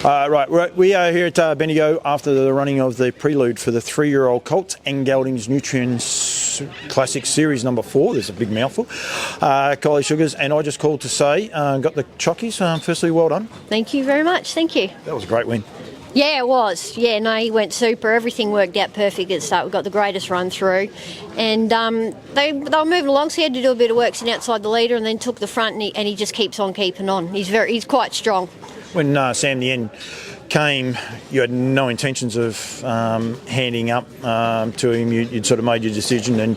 Right, we are here at Bendigo after the running of the Prelude for the 3-year-old Colts and Geldings Nutrien Classic Series number 4. There's a big mouthful. Kylie Sugars, and I just called to say, got the chockies. Firstly, well done. Thank you very much. Thank you. That was a great win. Yeah, it was. Yeah, no, he went super. Everything worked out perfect at the start. We got the greatest run through. And they were moving along, so he had to do a bit of work sitting outside the leader and then took the front, and he just keeps on keeping on. He's quite strong. When Sam the End came, you had no intentions of handing up to him. You'd sort of made your decision and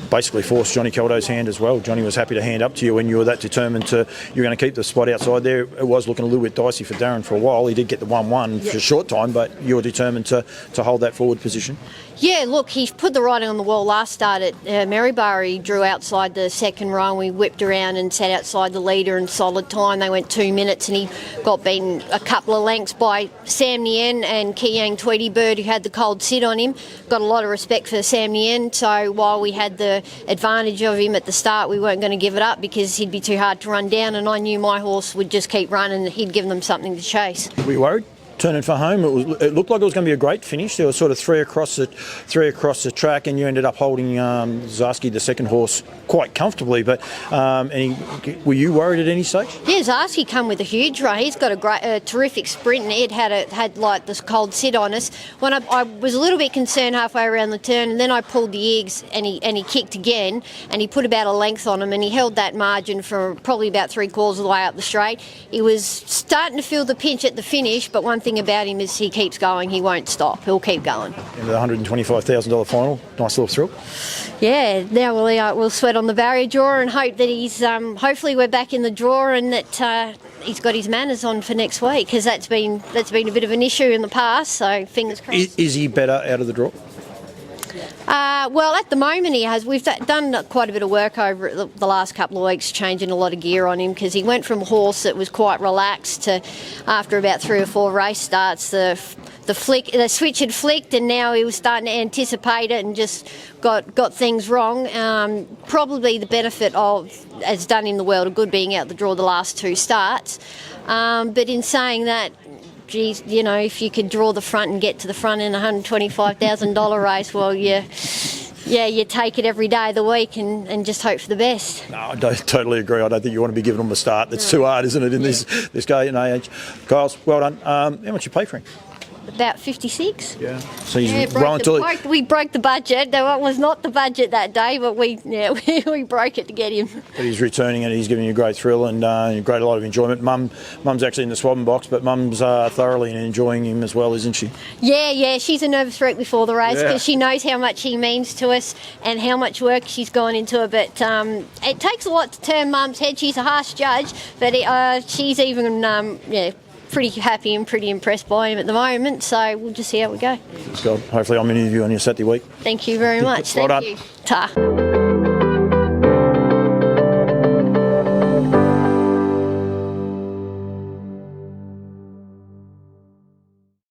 basically forced Johnny Caldo's hand as well. Johnny was happy to hand up to you when you were that determined you were going to keep the spot outside there. It was looking a little bit dicey for Darren for a while. He did get the 1-1 for a short time, but you were determined to hold that forward position. Yeah, look, he put the writing on the wall last start at Marybar. He drew outside the second row and we whipped around and sat outside the leader in solid time. They went 2 minutes and he got beaten a couple of lengths by Sam Nien and Kiyang Tweety Bird, who had the cold sit on him. Got a lot of respect for Sam Nien, so while we had the advantage of him at the start, we weren't going to give it up because he'd be too hard to run down, and I knew my horse would just keep running and he'd give them something to chase. Were you worried? Turning for home, it looked like it was going to be a great finish. There was sort of three across the track, and you ended up holding Zarski, the second horse, quite comfortably. But were you worried at any stage? Yeah, Zarski come with a huge run. He's got a terrific sprint, and Ed had like this cold sit on us. When I was a little bit concerned halfway around the turn, and then I pulled the eggs, and he kicked again, and he put about a length on him, and he held that margin for probably about 3/4 of the way up the straight. He was starting to feel the pinch at the finish, but one thing about him is he keeps going. He won't stop. He'll keep going. Into the $125,000 final. Nice little thrill. Yeah. Now we'll sweat on the barrier draw and hope that he's. Hopefully we're back in the draw and that he's got his manners on for next week, because that's been a bit of an issue in the past. So fingers crossed. Is he better out of the draw? Well, at the moment he has. We've done quite a bit of work over the last couple of weeks, changing a lot of gear on him, because he went from a horse that was quite relaxed to, after about 3 or 4 race starts, the switch had flicked, and now he was starting to anticipate it and just got things wrong. Probably the benefit has done him the world of good being out the draw the last 2 starts. But in saying that, geez, if you could draw the front and get to the front in a $125,000 race, well, you take it every day of the week and just hope for the best. No, I totally agree. I don't think you want to be giving them a start. That's too hard, isn't it, in this day and age? Kyles, well done. How much you pay for him? About 56. Yeah. So he's rolling till we broke the budget. That was not the budget that day, but we broke it to get him. But he's returning and he's giving you a great thrill and a lot of enjoyment. Mum's actually in the swabbing box, but Mum's thoroughly enjoying him as well, isn't she? Yeah. She's a nervous wreck before the race because she knows how much he means to us and how much work she's gone into it. But it takes a lot to turn Mum's head. She's a harsh judge, but she's even pretty happy and pretty impressed by him at the moment, so we'll just see how we go. Let's go. Hopefully I'm interviewing you on your Saturday week. Thank you very much. Well Thank done. you. Ta.